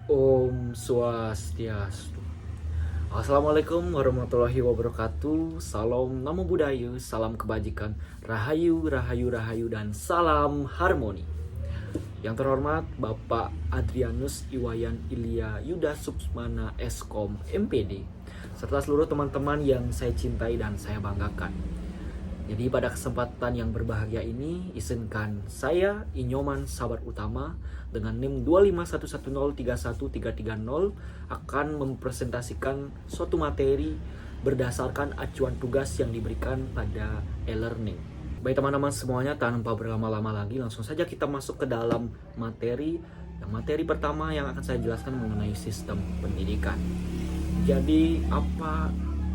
Om Swastiastu. Assalamualaikum warahmatullahi wabarakatuh. Salam namo buddhaya, salam kebajikan, rahayu, rahayu, rahayu, dan salam harmoni. Yang terhormat Bapak Adrianus Iwayan Ilya Yuda Suksmana Eskom MPD, serta seluruh teman-teman yang saya cintai dan saya banggakan. Jadi pada kesempatan yang berbahagia ini, izinkan saya, Inyoman Sabar Utama, dengan NIM 251103130 akan mempresentasikan suatu materi berdasarkan acuan tugas yang diberikan pada e-learning. Baik teman-teman semuanya, tanpa berlama-lama lagi, langsung saja kita masuk ke dalam materi. Yang materi pertama yang akan saya jelaskan mengenai sistem pendidikan. Jadi apa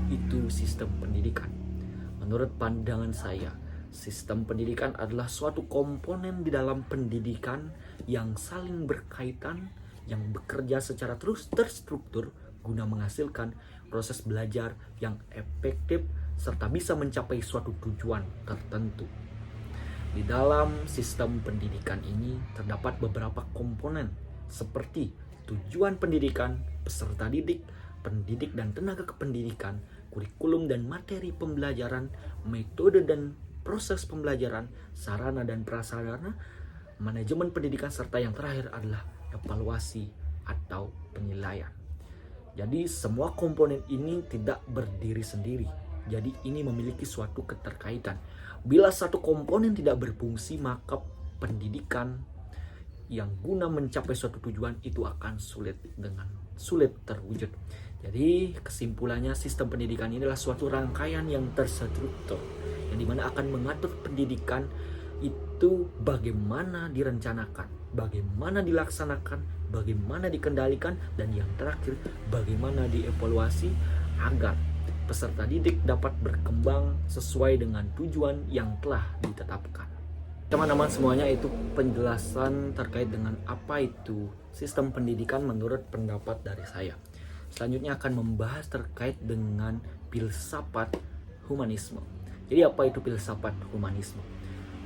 itu sistem pendidikan? Menurut pandangan saya, sistem pendidikan adalah suatu komponen di dalam pendidikan yang saling berkaitan, yang bekerja secara terus terstruktur guna menghasilkan proses belajar yang efektif serta bisa mencapai suatu tujuan tertentu. Di dalam sistem pendidikan ini terdapat beberapa komponen seperti tujuan pendidikan, peserta didik, pendidik dan tenaga kependidikan, kurikulum dan materi pembelajaran, metode dan proses pembelajaran, sarana dan prasarana, manajemen pendidikan, serta yang terakhir adalah evaluasi atau penilaian. Jadi semua komponen ini tidak berdiri sendiri. Jadi ini memiliki suatu keterkaitan. Bila satu komponen tidak berfungsi, maka pendidikan yang guna mencapai suatu tujuan itu akan sulit terwujud. Jadi kesimpulannya, sistem pendidikan ini adalah suatu rangkaian yang terstruktur, yang dimana akan mengatur pendidikan itu bagaimana direncanakan, bagaimana dilaksanakan, bagaimana dikendalikan, dan yang terakhir bagaimana dievaluasi agar peserta didik dapat berkembang sesuai dengan tujuan yang telah ditetapkan. Teman-teman semuanya, itu penjelasan terkait dengan apa itu sistem pendidikan menurut pendapat dari saya. Selanjutnya akan membahas terkait dengan filsafat humanisme. Jadi apa itu filsafat humanisme?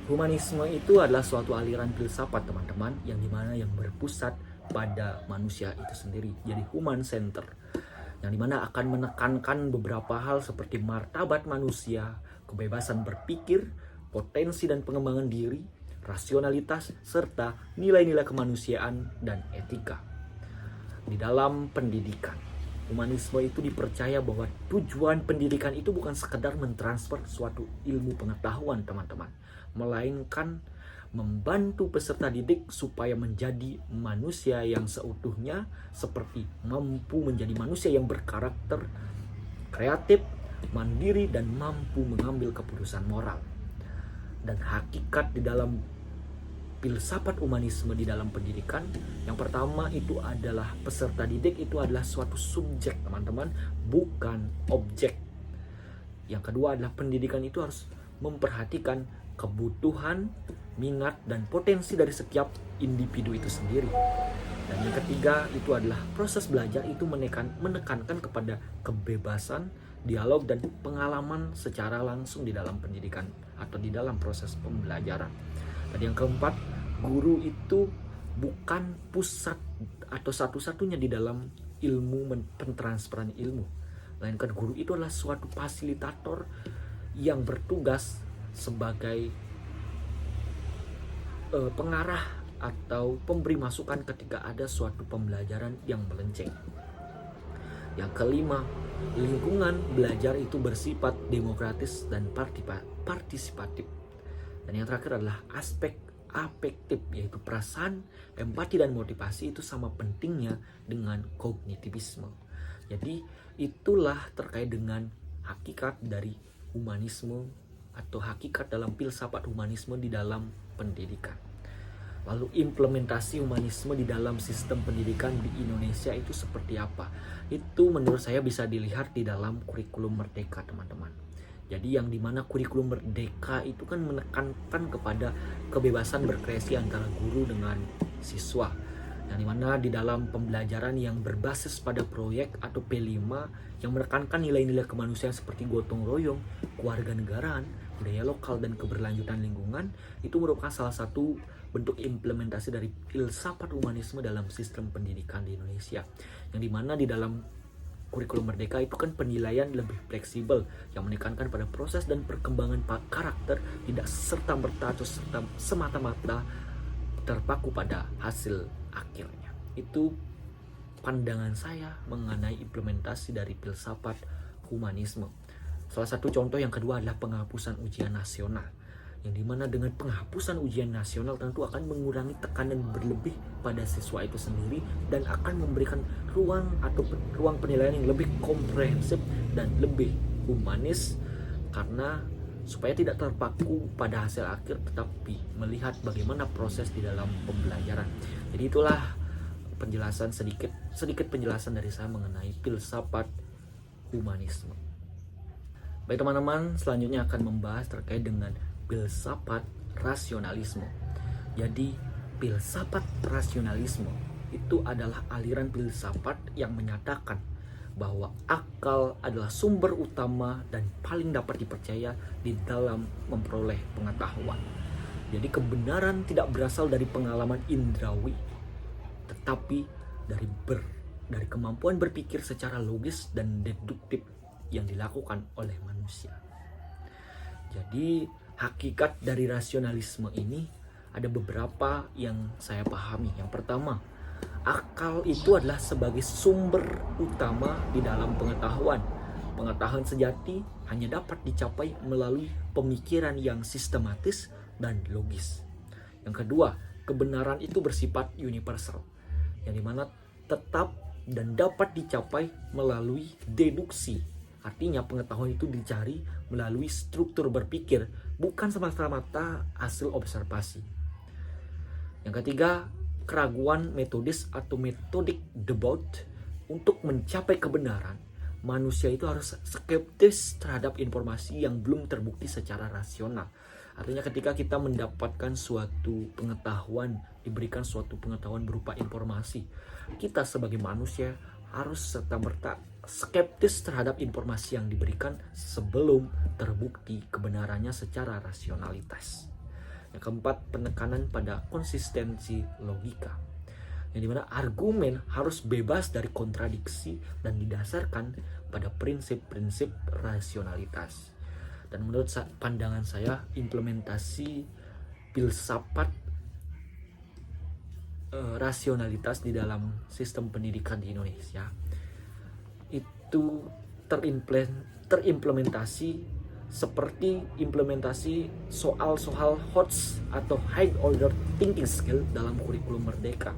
Humanisme itu adalah suatu aliran filsafat teman-teman, yang dimana yang berpusat pada manusia itu sendiri. Jadi human center, yang dimana akan menekankan beberapa hal seperti martabat manusia, kebebasan berpikir, potensi dan pengembangan diri, rasionalitas, serta nilai-nilai kemanusiaan dan etika. Di dalam pendidikan, humanisme itu dipercaya bahwa tujuan pendidikan itu bukan sekedar mentransfer suatu ilmu pengetahuan teman-teman, melainkan membantu peserta didik supaya menjadi manusia yang seutuhnya, seperti mampu menjadi manusia yang berkarakter, kreatif, mandiri, dan mampu mengambil keputusan moral. Dan hakikat di dalam filsafat humanisme di dalam pendidikan, yang pertama itu adalah peserta didik itu adalah suatu subjek teman-teman, bukan objek. Yang kedua adalah pendidikan itu harus memperhatikan kebutuhan, minat, dan potensi dari setiap individu itu sendiri. Dan yang ketiga itu adalah proses belajar itu menekankan kepada kebebasan, dialog, dan pengalaman secara langsung di dalam pendidikan atau di dalam proses pembelajaran. Dan yang keempat, guru itu bukan pusat atau satu-satunya di dalam ilmu pentransferan ilmu, melainkan guru itu adalah suatu fasilitator yang bertugas sebagai pengarah atau pemberi masukan ketika ada suatu pembelajaran yang melenceng. Yang kelima, lingkungan belajar itu bersifat demokratis dan partisipatif. Dan yang terakhir adalah aspek afektif, yaitu perasaan, empati, dan motivasi itu sama pentingnya dengan kognitivisme. Jadi itulah terkait dengan hakikat dari humanisme atau hakikat dalam filsafat humanisme di dalam pendidikan. Lalu implementasi humanisme di dalam sistem pendidikan di Indonesia itu seperti apa? Itu menurut saya bisa dilihat di dalam kurikulum Merdeka teman-teman. Jadi yang dimana kurikulum Merdeka itu kan menekankan kepada kebebasan berkreasi antara guru dengan siswa. Yang dimana di dalam pembelajaran yang berbasis pada proyek atau P5 yang menekankan nilai-nilai kemanusiaan seperti gotong royong, kewarganegaraan, budaya lokal, dan keberlanjutan lingkungan, itu merupakan salah satu bentuk implementasi dari filsafat humanisme dalam sistem pendidikan di Indonesia. Yang dimana di dalam kurikulum Merdeka itu kan penilaian lebih fleksibel yang menekankan pada proses dan perkembangan karakter, tidak serta-merta atau semata-mata terpaku pada hasil akhirnya. Itu pandangan saya mengenai implementasi dari filsafat humanisme. Salah satu contoh yang kedua adalah penghapusan ujian nasional, yang dimana dengan penghapusan ujian nasional tentu akan mengurangi tekanan berlebih pada siswa itu sendiri dan akan memberikan ruang penilaian yang lebih komprehensif dan lebih humanis, karena supaya tidak terpaku pada hasil akhir tetapi melihat bagaimana proses di dalam pembelajaran. Jadi itulah penjelasan sedikit penjelasan dari saya mengenai filsafat humanisme. Baik teman-teman, selanjutnya akan membahas terkait dengan filsafat rasionalisme. Jadi filsafat rasionalisme itu adalah aliran filsafat yang menyatakan bahwa akal adalah sumber utama dan paling dapat dipercaya di dalam memperoleh pengetahuan. Jadi kebenaran tidak berasal dari pengalaman indrawi, tetapi dari kemampuan berpikir secara logis dan deduktif yang dilakukan oleh manusia. Jadi hakikat dari rasionalisme ini ada beberapa yang saya pahami. Yang pertama, akal itu adalah sebagai sumber utama di dalam pengetahuan. Pengetahuan sejati hanya dapat dicapai melalui pemikiran yang sistematis dan logis. Yang kedua, kebenaran itu bersifat universal, yang dimana tetap dan dapat dicapai melalui deduksi. Artinya pengetahuan itu dicari melalui struktur berpikir, bukan semata-mata hasil observasi. Yang ketiga, keraguan metodis atau metodik debat. Untuk mencapai kebenaran, manusia itu harus skeptis terhadap informasi yang belum terbukti secara rasional. Artinya ketika kita mendapatkan suatu pengetahuan, diberikan suatu pengetahuan berupa informasi, kita sebagai manusia harus serta-merta skeptis terhadap informasi yang diberikan sebelum terbukti kebenarannya secara rasionalitas. Yang keempat, penekanan pada konsistensi logika, yang dimana argumen harus bebas dari kontradiksi dan didasarkan pada prinsip-prinsip rasionalitas. Dan menurut pandangan saya, implementasi filsafat rasionalitas di dalam sistem pendidikan di Indonesia itu terimplementasi seperti implementasi soal-soal HOTS atau High Order Thinking Skill dalam kurikulum Merdeka,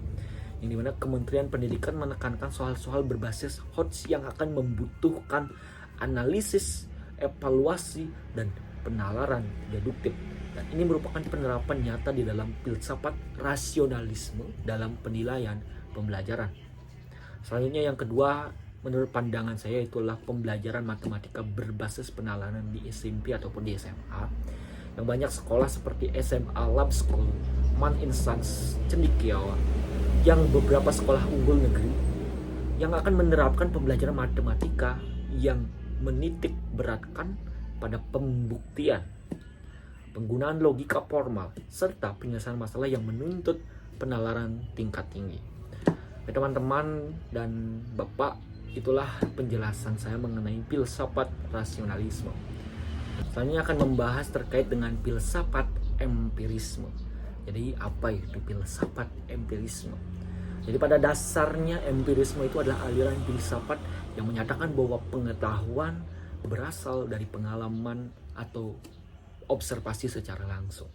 yang dimana Kementerian Pendidikan menekankan soal-soal berbasis HOTS yang akan membutuhkan analisis, evaluasi, dan penalaran deduktif. Dan ini merupakan penerapan nyata di dalam filsafat rasionalisme dalam penilaian pembelajaran. Selanjutnya yang kedua, menurut pandangan saya itulah pembelajaran matematika berbasis penalaran di SMP ataupun di SMA. Yang banyak sekolah seperti SMA Lab School, Man Insans, Cendekiawan, yang beberapa sekolah unggul negeri yang akan menerapkan pembelajaran matematika yang menitik beratkan pada pembuktian, penggunaan logika formal, serta penyelesaian masalah yang menuntut penalaran tingkat tinggi. Teman-teman dan Bapak, itulah penjelasan saya mengenai filsafat rasionalisme. Selanjutnya akan membahas terkait dengan filsafat empirisme. Jadi apa itu filsafat empirisme? Jadi pada dasarnya empirisme itu adalah aliran filsafat yang menyatakan bahwa pengetahuan berasal dari pengalaman atau observasi secara langsung.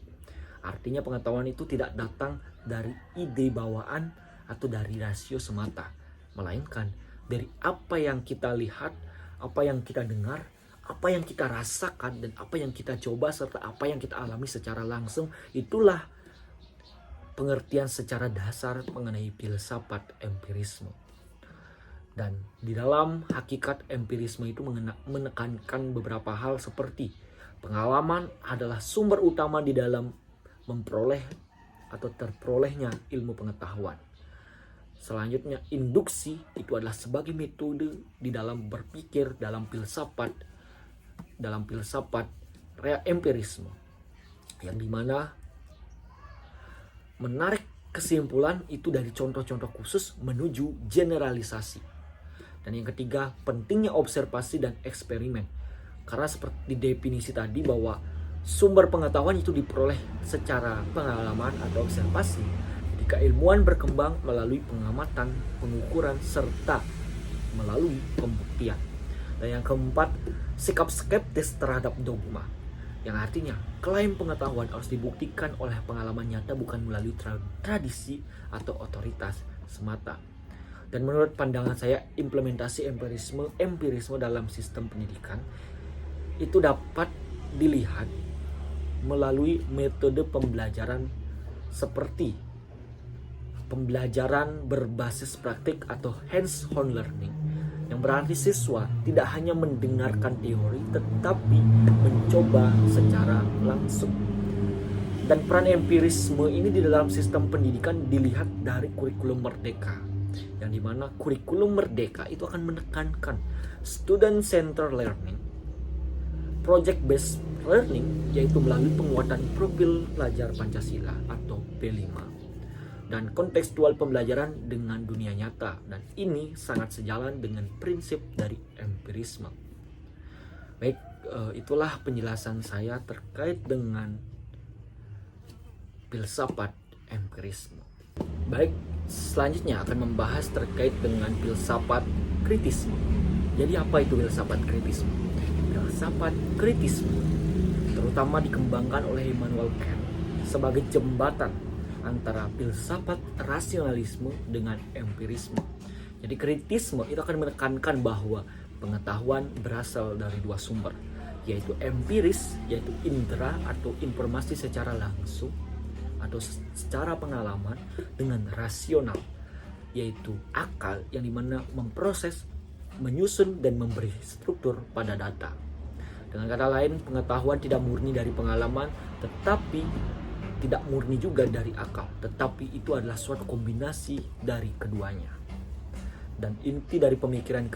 Artinya pengetahuan itu tidak datang dari ide bawaan atau dari rasio semata, melainkan dari apa yang kita lihat, apa yang kita dengar, apa yang kita rasakan, dan apa yang kita coba serta apa yang kita alami secara langsung. Itulah pengertian secara dasar mengenai filsafat empirisme. Dan di dalam hakikat empirisme itu menekankan beberapa hal seperti pengalaman adalah sumber utama di dalam memperoleh atau terperolehnya ilmu pengetahuan. Selanjutnya, induksi itu adalah sebagai metode di dalam berpikir dalam filsafat empirisme, yang dimana menarik kesimpulan itu dari contoh-contoh khusus menuju generalisasi. Dan yang ketiga, pentingnya observasi dan eksperimen. Karena seperti definisi tadi bahwa sumber pengetahuan itu diperoleh secara pengalaman atau observasi. Jadi keilmuan berkembang melalui pengamatan, pengukuran, serta melalui pembuktian. Dan yang keempat, sikap skeptis terhadap dogma. Yang artinya, klaim pengetahuan harus dibuktikan oleh pengalaman nyata bukan melalui tradisi atau otoritas semata. Dan menurut pandangan saya, implementasi empirisme dalam sistem pendidikan itu dapat dilihat melalui metode pembelajaran seperti pembelajaran berbasis praktik atau hands-on learning, yang berarti siswa tidak hanya mendengarkan teori tetapi mencoba secara langsung. Dan peran empirisme ini di dalam sistem pendidikan dilihat dari kurikulum merdeka, yang dimana kurikulum merdeka itu akan menekankan student centered learning, project based learning, yaitu melalui penguatan profil pelajar Pancasila atau P5, dan kontekstual pembelajaran dengan dunia nyata. Dan ini sangat sejalan dengan prinsip dari empirisme. Baik, itulah penjelasan saya terkait dengan filsafat empirisme. Baik, selanjutnya akan membahas terkait dengan filsafat kritisme. Jadi apa itu filsafat kritisme? Filsafat kritisme terutama dikembangkan oleh Immanuel Kant sebagai jembatan antara filsafat rasionalisme dengan empirisme. Jadi kritisme itu akan menekankan bahwa pengetahuan berasal dari dua sumber, yaitu empiris, yaitu indera atau informasi secara langsung atau secara pengalaman, dengan rasional, yaitu akal yang dimana memproses, menyusun dan memberi struktur pada data. Dengan kata lain, pengetahuan tidak murni dari pengalaman, tetapi tidak murni juga dari akal, tetapi itu adalah suatu kombinasi dari keduanya. Dan inti dari pemikiran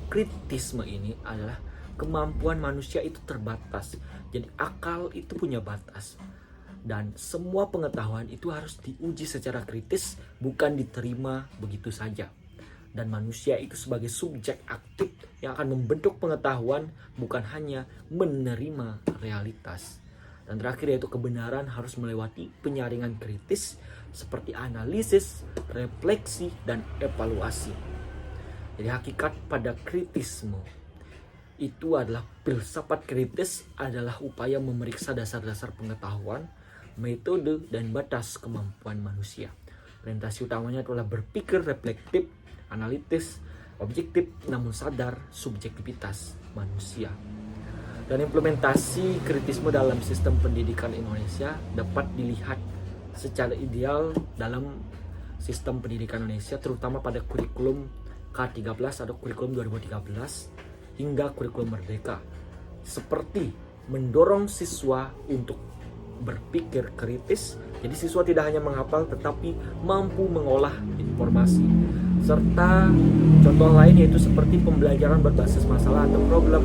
kritisme ini adalah kemampuan manusia itu terbatas. Jadi akal itu punya batas. Dan semua pengetahuan itu harus diuji secara kritis, bukan diterima begitu saja. Dan manusia itu sebagai subjek aktif yang akan membentuk pengetahuan, bukan hanya menerima realitas. Dan terakhir yaitu kebenaran harus melewati penyaringan kritis seperti analisis, refleksi, dan evaluasi. Jadi hakikat pada kritisme itu adalah filsafat kritis adalah upaya memeriksa dasar-dasar pengetahuan, metode, dan batas kemampuan manusia. Orientasi utamanya adalah berpikir reflektif, analitis, objektif, namun sadar subjektivitas manusia. Dan implementasi kritisme dalam sistem pendidikan Indonesia dapat dilihat secara ideal dalam sistem pendidikan Indonesia, terutama pada kurikulum K13 atau kurikulum 2013 hingga kurikulum Merdeka, seperti mendorong siswa untuk berpikir kritis. Jadi siswa tidak hanya menghafal tetapi mampu mengolah informasi. Serta contoh lain yaitu seperti pembelajaran berbasis masalah atau problem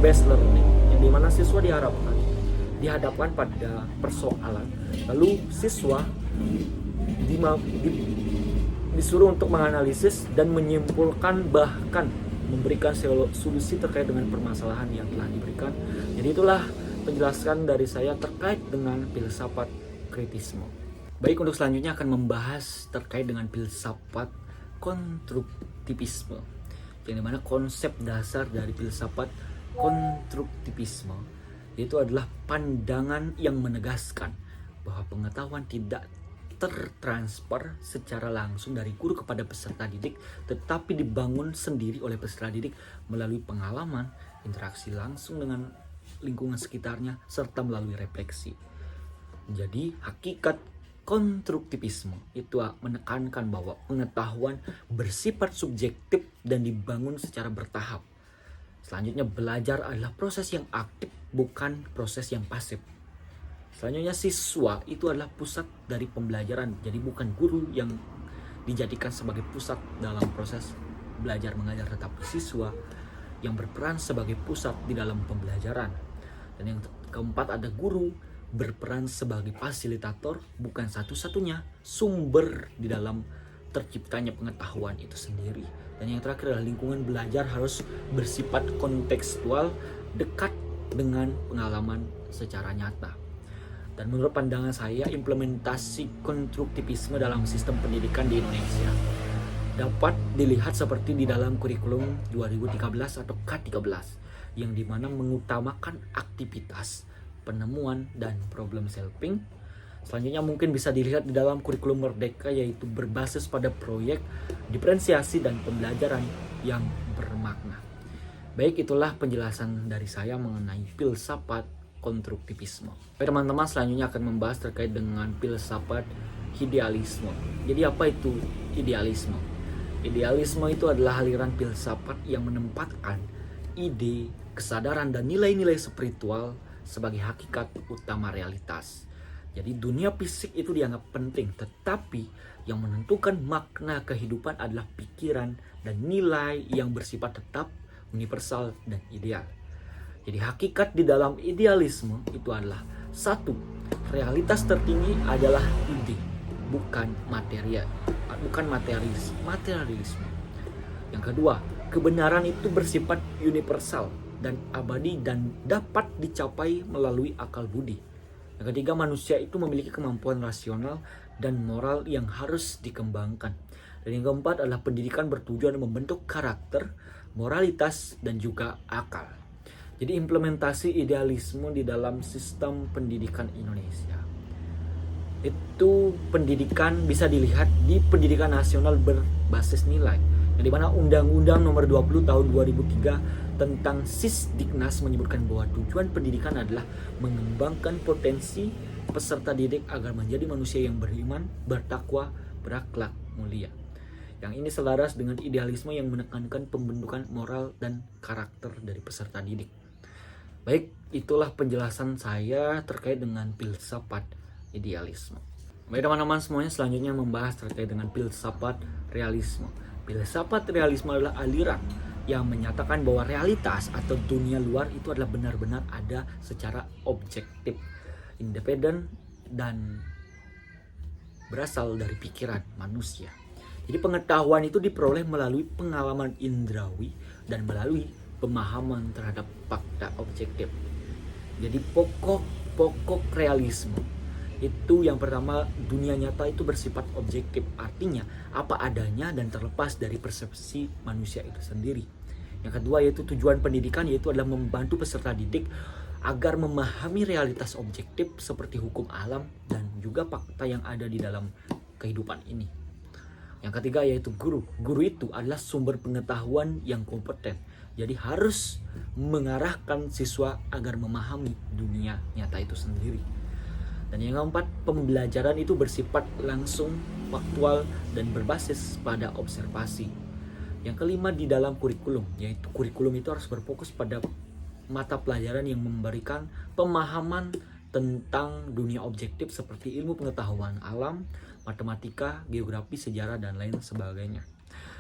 based learning, yang dimana siswa dihadapkan pada persoalan, lalu siswa disuruh untuk menganalisis dan menyimpulkan, bahkan memberikan solusi terkait dengan permasalahan yang telah diberikan. Jadi itulah penjelasan dari saya terkait dengan filsafat kritisme. Baik, untuk selanjutnya akan membahas terkait dengan filsafat konstruktivisme, yang dimana konsep dasar dari filsafat konstruktivisme itu adalah pandangan yang menegaskan bahwa pengetahuan tidak tertransfer secara langsung dari guru kepada peserta didik, tetapi dibangun sendiri oleh peserta didik melalui pengalaman, interaksi langsung dengan lingkungan sekitarnya, serta melalui refleksi. Jadi hakikat konstruktivisme itu menekankan bahwa pengetahuan bersifat subjektif dan dibangun secara bertahap. Selanjutnya, belajar adalah proses yang aktif, bukan proses yang pasif. Selanjutnya, siswa itu adalah pusat dari pembelajaran. Jadi bukan guru yang dijadikan sebagai pusat dalam proses belajar mengajar, tetapi siswa yang berperan sebagai pusat di dalam pembelajaran. Dan yang keempat ada guru berperan sebagai fasilitator bukan satu-satunya sumber di dalam terciptanya pengetahuan itu sendiri. Dan yang terakhir adalah lingkungan belajar harus bersifat kontekstual, dekat dengan pengalaman secara nyata. Dan menurut pandangan saya, implementasi konstruktivisme dalam sistem pendidikan di Indonesia dapat dilihat seperti di dalam kurikulum 2013 atau K13, yang dimana mengutamakan aktivitas, penemuan, dan problem solving. Selanjutnya mungkin bisa dilihat di dalam kurikulum Merdeka, yaitu berbasis pada proyek, diferensiasi, dan pembelajaran yang bermakna. Baik, itulah penjelasan dari saya mengenai filsafat konstruktivisme. Baik teman-teman, selanjutnya akan membahas terkait dengan filsafat idealisme. Jadi apa itu idealisme? Idealisme itu adalah aliran filsafat yang menempatkan ide, kesadaran, dan nilai-nilai spiritual sebagai hakikat utama realitas. Jadi dunia fisik itu dianggap penting, tetapi yang menentukan makna kehidupan adalah pikiran dan nilai yang bersifat tetap, universal, dan ideal. Jadi hakikat di dalam idealisme itu adalah satu, realitas tertinggi adalah ide, bukan materialisme. Yang kedua, kebenaran itu bersifat universal dan abadi dan dapat dicapai melalui akal budi. Yang ketiga, manusia itu memiliki kemampuan rasional dan moral yang harus dikembangkan. Dan yang keempat adalah pendidikan bertujuan membentuk karakter, moralitas, dan juga akal. Jadi implementasi idealisme di dalam sistem pendidikan Indonesia. Itu pendidikan bisa dilihat di pendidikan nasional berbasis nilai. Di mana Undang-Undang Nomor 20 Tahun 2003 tentang Sisdiknas menyebutkan bahwa tujuan pendidikan adalah mengembangkan potensi peserta didik agar menjadi manusia yang beriman, bertakwa, berakhlak mulia. Yang ini selaras dengan idealisme yang menekankan pembentukan moral dan karakter dari peserta didik. Baik, itulah penjelasan saya terkait dengan filsafat idealisme. Baik teman-teman semuanya, selanjutnya membahas terkait dengan filsafat realisme. Filsafat realisme adalah aliran yang menyatakan bahwa realitas atau dunia luar itu adalah benar-benar ada secara objektif, independen, dan berasal dari pikiran manusia. Jadi pengetahuan itu diperoleh melalui pengalaman indrawi dan melalui pemahaman terhadap fakta objektif. Jadi pokok realisme itu yang pertama, dunia nyata itu bersifat objektif, artinya apa adanya dan terlepas dari persepsi manusia itu sendiri. Yang kedua yaitu tujuan pendidikan, yaitu adalah membantu peserta didik agar memahami realitas objektif seperti hukum alam dan juga fakta yang ada di dalam kehidupan ini. Yang ketiga yaitu guru. Guru itu adalah sumber pengetahuan yang kompeten. Jadi harus mengarahkan siswa agar memahami dunia nyata itu sendiri. Dan yang keempat, pembelajaran itu bersifat langsung, faktual, dan berbasis pada observasi. Yang kelima di dalam kurikulum, yaitu kurikulum itu harus berfokus pada mata pelajaran yang memberikan pemahaman tentang dunia objektif seperti ilmu pengetahuan alam, matematika, geografi, sejarah, dan lain sebagainya.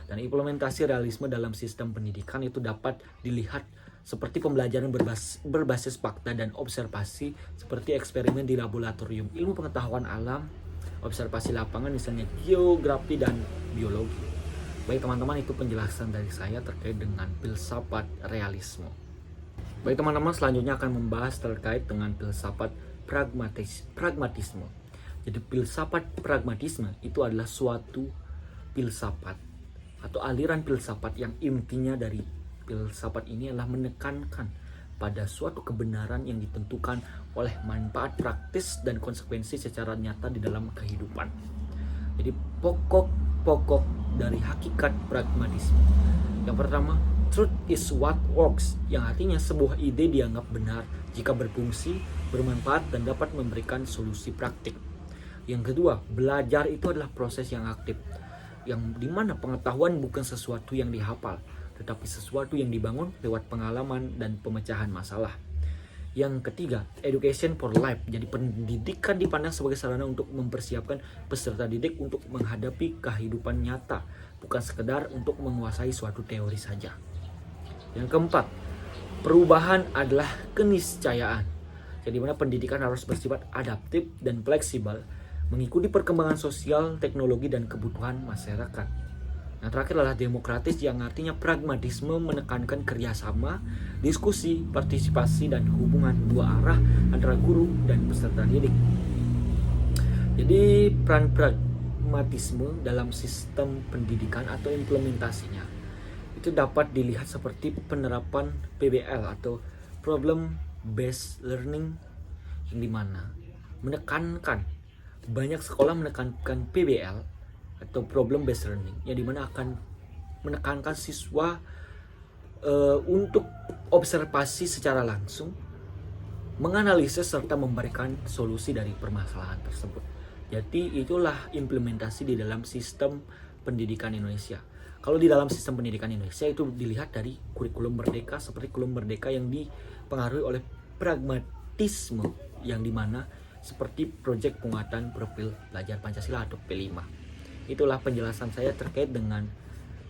Dan implementasi realisme dalam sistem pendidikan itu dapat dilihat seperti pembelajaran berbasis fakta dan observasi, seperti eksperimen di laboratorium ilmu pengetahuan alam, observasi lapangan misalnya geografi dan biologi. Baik teman-teman, itu penjelasan dari saya terkait dengan filsafat realisme. Baik teman-teman, selanjutnya akan membahas terkait dengan filsafat pragmatisme. Jadi filsafat pragmatisme itu adalah suatu filsafat atau aliran filsafat yang intinya dari filsafat ini adalah menekankan pada suatu kebenaran yang ditentukan oleh manfaat praktis dan konsekuensi secara nyata di dalam kehidupan. Jadi pokok dari hakikat pragmatisme. Yang pertama, truth is what works, yang artinya sebuah ide dianggap benar jika berfungsi, bermanfaat, dan dapat memberikan solusi praktik. Yang kedua, belajar itu adalah proses yang aktif, yang dimana pengetahuan bukan sesuatu yang dihafal, tetapi sesuatu yang dibangun lewat pengalaman dan pemecahan masalah. Yang ketiga, education for life. Jadi pendidikan dipandang sebagai sarana untuk mempersiapkan peserta didik untuk menghadapi kehidupan nyata, bukan sekedar untuk menguasai suatu teori saja. Yang keempat, perubahan adalah keniscayaan. Jadi mana pendidikan harus bersifat adaptif dan fleksibel, mengikuti perkembangan sosial, teknologi, dan kebutuhan masyarakat. Nah, terakhir adalah demokratis yang artinya pragmatisme, menekankan kerjasama, diskusi, partisipasi, dan hubungan dua arah antara guru dan peserta didik. Jadi peran pragmatisme dalam sistem pendidikan atau implementasinya itu dapat dilihat seperti penerapan PBL atau Problem Based Learning, yang dimana banyak sekolah menekankan PBL atau Problem Based Learning, yang dimana akan menekankan siswa untuk observasi secara langsung, menganalisis serta memberikan solusi dari permasalahan tersebut. Jadi itulah implementasi di dalam sistem pendidikan Indonesia. Kalau di dalam sistem pendidikan Indonesia itu dilihat dari kurikulum merdeka, seperti kurikulum merdeka yang dipengaruhi oleh pragmatisme, yang dimana seperti proyek penguatan profil pelajar Pancasila atau P5. Itulah penjelasan saya terkait dengan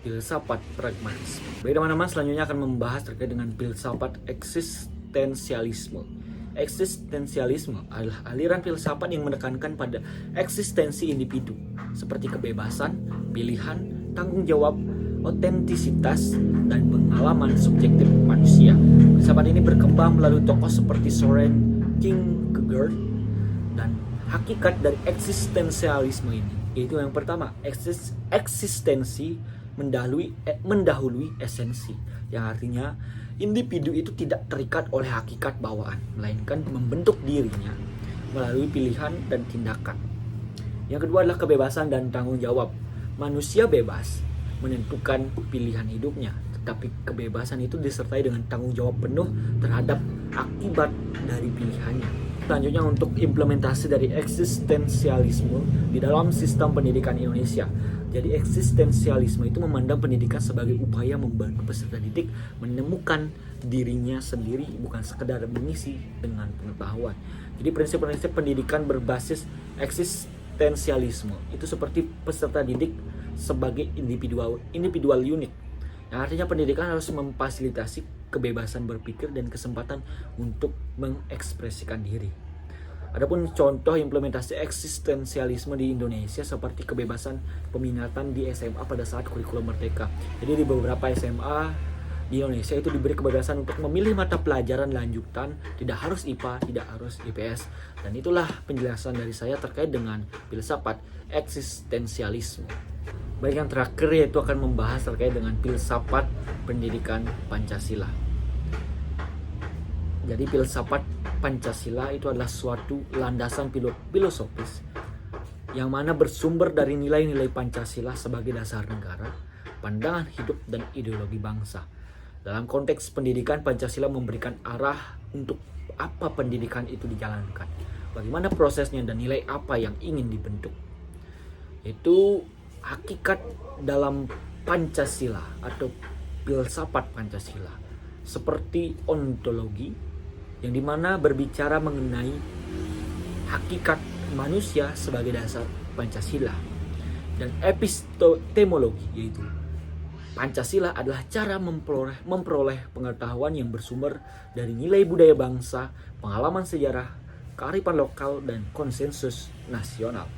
filsafat pragmatisme. Baik teman-teman, selanjutnya akan membahas terkait dengan filsafat eksistensialisme. Eksistensialisme adalah aliran filsafat yang menekankan pada eksistensi individu seperti kebebasan, pilihan, tanggung jawab, otentisitas, dan pengalaman subjektif manusia. Filsafat ini berkembang melalui tokoh seperti Soren Kierkegaard, dan hakikat dari eksistensialisme ini yaitu yang pertama, eksistensi mendahului esensi, yang artinya individu itu tidak terikat oleh hakikat bawaan, melainkan membentuk dirinya melalui pilihan dan tindakan. Yang kedua adalah kebebasan dan tanggung jawab. Manusia bebas menentukan pilihan hidupnya, tetapi kebebasan itu disertai dengan tanggung jawab penuh terhadap akibat dari pilihannya. Selanjutnya untuk implementasi dari eksistensialisme di dalam sistem pendidikan Indonesia. Jadi eksistensialisme itu memandang pendidikan sebagai upaya membantu peserta didik menemukan dirinya sendiri, bukan sekedar mengisi dengan pengetahuan. Jadi prinsip-prinsip pendidikan berbasis eksistensialisme itu seperti peserta didik sebagai individual unit. Yang artinya pendidikan harus memfasilitasi kebebasan berpikir dan kesempatan untuk mengekspresikan diri. Adapun contoh implementasi eksistensialisme di Indonesia seperti kebebasan peminatan di SMA pada saat kurikulum merdeka. Jadi di beberapa SMA di Indonesia itu diberi kebebasan untuk memilih mata pelajaran lanjutan, tidak harus IPA, tidak harus IPS. Dan itulah penjelasan dari saya terkait dengan filsafat eksistensialisme. Baik, yang terakhir yaitu akan membahas terkait dengan filsafat pendidikan Pancasila. Jadi filsafat Pancasila itu adalah suatu landasan filosofis yang mana bersumber dari nilai-nilai Pancasila sebagai dasar negara, pandangan hidup, dan ideologi bangsa. Dalam konteks pendidikan, Pancasila memberikan arah untuk apa pendidikan itu dijalankan, bagaimana prosesnya, dan nilai apa yang ingin dibentuk. Itu hakikat dalam Pancasila atau filsafat Pancasila seperti ontologi, yang dimana berbicara mengenai hakikat manusia sebagai dasar Pancasila, dan epistemologi, yaitu Pancasila adalah cara memperoleh pengetahuan yang bersumber dari nilai budaya bangsa, pengalaman sejarah, kearifan lokal, dan konsensus nasional.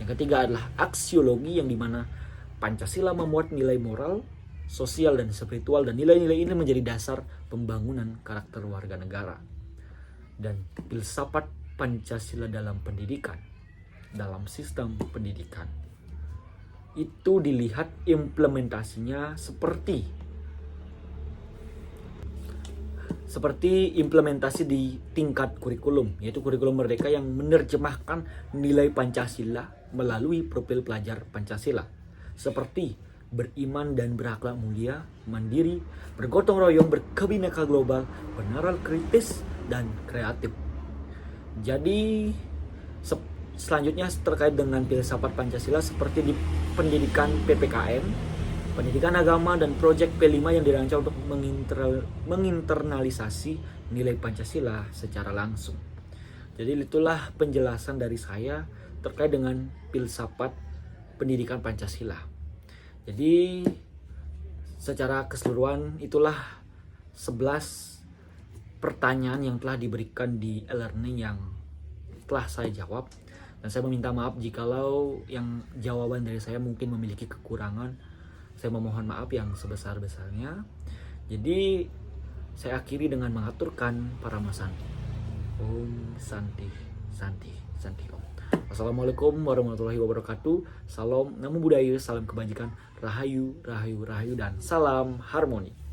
Yang ketiga adalah aksiologi, yang dimana Pancasila memuat nilai moral, sosial, dan spiritual, dan nilai-nilai ini menjadi dasar pembangunan karakter warga negara. Dan filsafat Pancasila dalam pendidikan, dalam sistem pendidikan, itu dilihat implementasinya seperti implementasi di tingkat kurikulum, yaitu kurikulum merdeka yang menerjemahkan nilai Pancasila melalui profil pelajar Pancasila, seperti beriman dan berakhlak mulia, mandiri, bergotong royong, berkebinekaan global, benaral kritis, dan kreatif. Jadi selanjutnya terkait dengan filsafat Pancasila seperti di pendidikan PPKN, pendidikan agama, dan proyek P5 yang dirancang untuk menginternalisasi nilai Pancasila secara langsung. Jadi itulah penjelasan dari saya terkait dengan filsafat pendidikan Pancasila. Jadi secara keseluruhan itulah 11 pertanyaan yang telah diberikan di e-learning yang telah saya jawab. Dan saya meminta maaf jikalau yang jawaban dari saya mungkin memiliki kekurangan. Saya memohon maaf yang sebesar-besarnya. Jadi saya akhiri dengan mengaturkan para masanti. Om Santi, Santi, Santi Om. Assalamualaikum warahmatullahi wabarakatuh. Salam Namo Buddhaya, salam kebajikan, rahayu, rahayu, rahayu, dan salam harmoni.